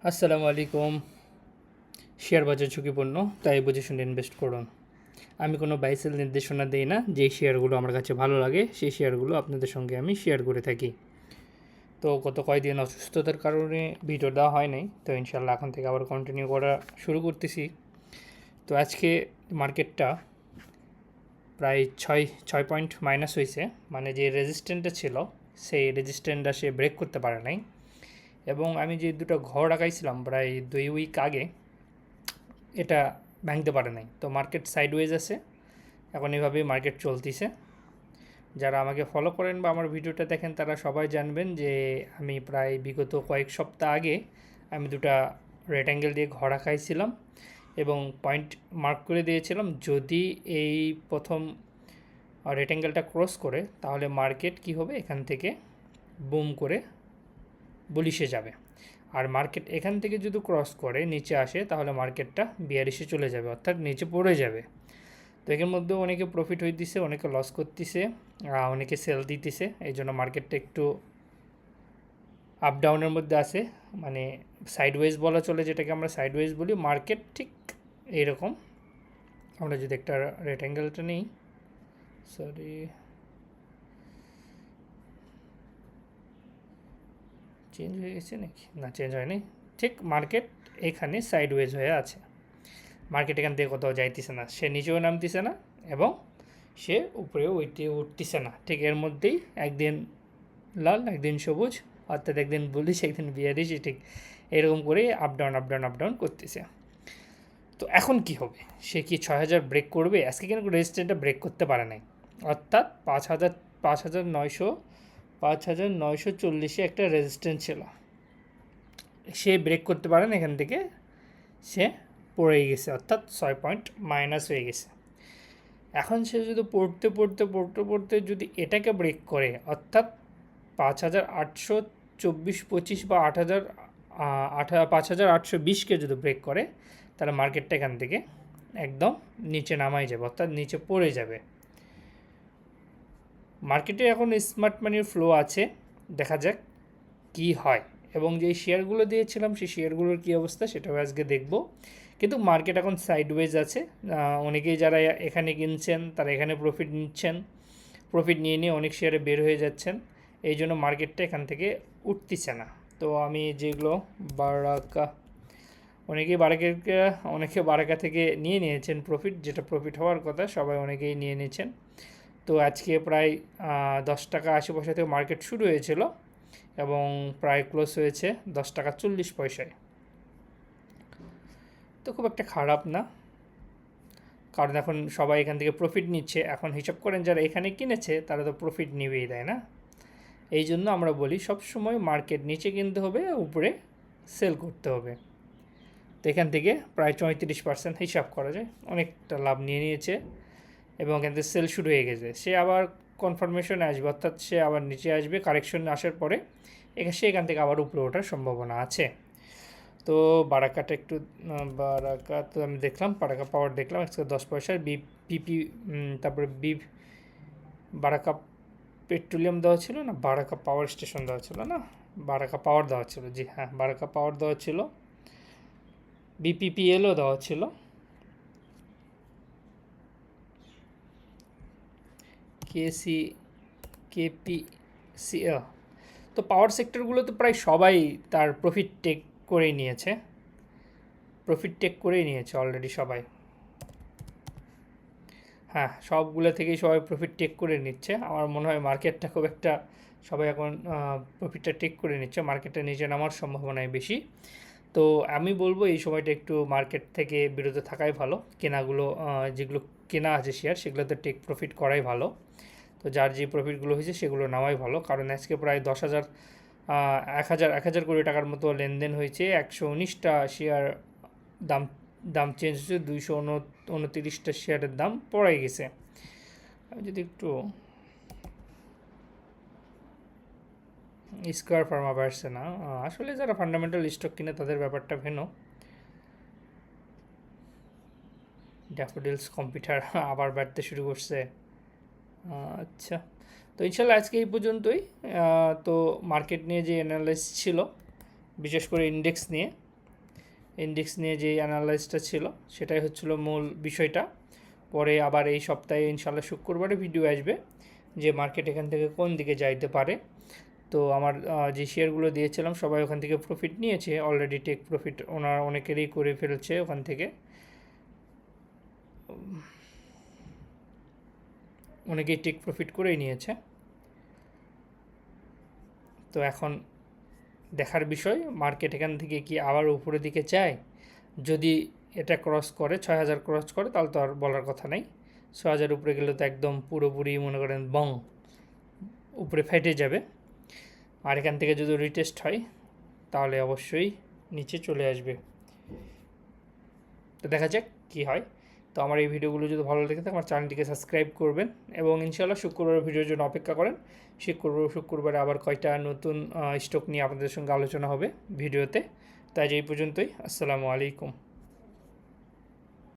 আসসালামু আলাইকুম। শেয়ার বাজার ঝুঁকিপূর্ণ, তাই বুঝে শুনে ইনভেস্ট করুন। আমি কোনো বাই সেল নির্দেশনা দিই না। যেই শেয়ারগুলো আমার কাছে ভালো লাগে সেই শেয়ারগুলো আপনাদের সঙ্গে আমি শেয়ার করে থাকি। তো গত কয়েকদিন অসুস্থতার কারণে ভিডিও দেওয়া হয় নাই, তো ইনশাল্লাহ এখন থেকে আবার কন্টিনিউ করা শুরু করতেছি। তো আজকে মার্কেটটা প্রায় ছয় ছয় পয়েন্ট মাইনাস হয়েছে, মানে যে রেজিস্ট্যান্টটা ছিল সেই রেজিস্ট্যান্টটা সে ব্রেক করতে পারে নাই। এবং আমি যে দুটো ঘর রাখাইছিলাম প্রায় 2 উইক আগে, এটা ভাঙতে পারে নাই। তো মার্কেট সাইডওয়েজ আছে, এখন এভাবেই মার্কেট চলতেছে। যারা আমাকে ফলো করেন বা আমার ভিডিওটা দেখেন তারা সবাই জানবেন যে আমি প্রায় বিগত কয়েক সপ্তাহ আগে আমি দুটা রেক্ট্যাঙ্গেল দিয়ে ঘর রাখাইছিলাম এবং পয়েন্ট মার্ক করে দিয়েছিলাম, যদি এই প্রথম রেক্ট্যাঙ্গেলটা ক্রস করে তাহলে মার্কেট কি হবে, এখান থেকে বুম করে বুলিশে যাবে। আর মার্কেট এখান থেকে যদি ক্রস করে নিচে আসে তাহলে মার্কেটটা বিয়ারিশে চলে যাবে, অর্থাৎ নিচে পড়ে যাবে। তো এর মধ্যে অনেকে প্রফিট হইতেছে, অনেকে লস করতেছে, অনেকে সেল দিতেছে। এই জন্য মার্কেটটা একটু আপ ডাউনের মধ্যে আছে, মানে সাইডওয়েজ বলা চলে, যেটাকে আমরা সাইডওয়েজ বলি। মার্কেট ঠিক এইরকম। আমরা যদি একটা রেক্ট্যাঙ্গেলটা নিই, সরি, চেঞ্জ হয়ে গেছে নাকি? না, চেঞ্জ হয়নি। ঠিক মার্কেট এখানে সাইডওয়েজ হয়ে আছে। মার্কেট এখান থেকে কোথাও যাইতেছে না, সে নিচেও নামতেছে না এবং সে উপরেও উঠতেছে না। ঠিক এর মধ্যেই একদিন লাল, একদিন সবুজ, অর্থাৎ একদিন বুলিশ একদিন বিয়ারিশ, ঠিক এরকম করে up down up down up down করতেছে। তো এখন কি হবে? সে কি 6,000 ব্রেক করবে? আজকে কিন্তু রেজিস্ট্যান্টটা ব্রেক করতে পারে নাই, অর্থাৎ 5,940 একটা রেজিস্ট্যান্ট ছিল, সে ব্রেক করতে পারে না। এখান থেকে সে পড়ে গেছে, অর্থাৎ 6 পয়েন্ট মাইনাস হয়ে গেছে। এখন সে যদি পড়তে যদি এটাকে ব্রেক করে, অর্থাৎ 5,824-25 বা 5,820কে যদি ব্রেক করে, তাহলে মার্কেটটা এখান থেকে একদম নিচে নামাই যাবে, অর্থাৎ নিচে পড়ে যাবে। মার্কেটে এখন স্মার্ট মানির ফ্লো আছে, দেখা যাক কি হয়। এবং যেই শেয়ারগুলো দিয়েছিলাম সেই শেয়ারগুলোর কী অবস্থা সেটাও আজকে দেখব। কিন্তু মার্কেট এখন সাইডওয়েজ আছে। অনেকেই যারা এখানে কিনছেন তারা এখানে প্রফিট নিচ্ছেন, প্রফিট নিয়ে নিয়ে অনেক শেয়ারে বের হয়ে যাচ্ছেন। এই জন্য মার্কেটটা এখান থেকে উঠতেছে না। তো আমি যেগুলো বারাকা, অনেকে বারাকা থেকে নিয়ে নিয়েছেন প্রফিট, যেটা প্রফিট হওয়ার কথা সবাই অনেকেই নিয়ে নিয়েছেন। তো আজকে প্রায় 10 টাকা 80 পয়সা থেকে মার্কেট শুরু হয়েছিল এবং প্রায় ক্লোজ হয়েছে 10 টাকা 40 পয়সায়। তো খুব একটা খারাপ না, কারণ এখন সবাই এখান থেকে প্রফিট নিচ্ছে। এখন হিসাব করেন যারা এখানে কিনেছে তারা তো প্রফিট নিবেই, তাই না? এই জন্য আমরা বলি সবসময় মার্কেট নিচে কিনতে হবে, উপরে সেল করতে হবে। তো এখান থেকে প্রায় 34% হিসাব করা যায়, অনেকটা লাভ নিয়ে নিয়েছে এবং এখান থেকে সেল শুরু হয়ে গেছে। সে আবার কনফার্মেশনে আসবে, অর্থাৎ সে আবার নিচে আসবে, কারেকশন আসার পরে সে এখান থেকে আবার উপরে ওঠার সম্ভাবনা আছে। তো বারাকাটা একটু, বারাকা তো আমি দেখলাম, বারাকা পাওয়ার দেখলাম 110 পয়সার পিপি, তারপরে বারাকা পেট্রোলিয়াম দেওয়া ছিল না, বারাকা পাওয়ার স্টেশন দেওয়া ছিল না, বারাকা পাওয়ার দেওয়া ছিল, জি হ্যাঁ, বারাকা পাওয়ার দেওয়া ছিল, বিপিপিএলও দেওয়া ছিল, কেসি কেপিসিএল। তো পাওয়ার সেক্টরগুলো তো প্রায় সবাই তার প্রফিট টেক করেই নিয়েছে, অলরেডি সবাই। হ্যাঁ, সবগুলো থেকেই সবাই প্রফিট টেক করে নিচ্ছে। আমার মনে হয় মার্কেটটা খুব একটা, সবাই এখন প্রফিটটা টেক করে নিচ্ছে, মার্কেটটা নিচে নামার সম্ভাবনাই বেশি। তো আমি বলবো এই সময়টা একটু মার্কেট থেকে বিরত থাকাই ভালো। কেনাগুলো, যেগুলো কেনা আছে শেয়ার, সেগুলোতে টেক প্রফিট করাই ভালো। তো যার যে প্রফিটগুলো হয়েছে সেগুলো নেওয়াই ভালো, কারণ আজকে প্রায় 10,000 1,000 কোটি টাকার মতো লেনদেন হয়েছে। 119টা শেয়ার দাম দাম চেঞ্জ হচ্ছে, 229টা শেয়ারের দাম পড়ে গেছে। আমি যদি একটু স্কোয়ার ফার্মা বাড়ছে না, আসলে যারা ফান্ডামেন্টাল স্টক কিনে তাদের ব্যাপারটা ভিন্ন। ড্যাফোডিলস কম্পিউটার আবার বাড়তে শুরু করছে। আচ্ছা, তো ইনশাল্লাহ আজকে এই পর্যন্তই। তো মার্কেট নিয়ে যে অ্যানালাইসিস ছিল, বিশেষ করে ইন্ডেক্স নিয়ে, ইন্ডেক্স নিয়ে যে অ্যানালাইসটা ছিল সেটাই হচ্ছিল মূল বিষয়টা। পরে আবার এই সপ্তাহে ইনশাল্লাহ শুক্রবারে ভিডিও আসবে যে মার্কেট এখান থেকে কোন দিকে যাইতে পারে। তো আমার যে শেয়ারগুলো দিয়েছিলাম সবাই ওখান থেকে প্রফিট নিয়েছে, অলরেডি টেক প্রফিট ওনার অনেকেরই করে ফেলছে ওখান থেকে, অনেকেই টেক প্রফিট করেই নিয়েছে। তো এখন দেখার বিষয় মার্কেট এখান থেকে কি আবার উপরের দিকে যায়। যদি এটা ক্রস করে 6000 ক্রস করে তাহলে তো আর বলার কথা নেই, 6000 উপরে গেলে তো একদম পুরোপুরি মনে করেন বং উপরে ফেটে যাবে। আর এখান থেকে যদি রিটেস্ট হয় তাহলে অবশ্যই নিচে চলে আসবে। তো দেখা যাক কী হয়। তো আমার এই ভিডিওগুলো যদি ভালো লেগে থাকে আমার চ্যানেলটিকে সাবস্ক্রাইব করবেন এবং ইনশাআল্লাহ শুক্রবার ভিডিওর জন্য অপেক্ষা করেন। শুক্রবারে আবার কয়টা নতুন স্টক নিয়ে আপনাদের সঙ্গে আলোচনা হবে ভিডিওতে। তাই এই পর্যন্তই, আসসালামু আলাইকুম।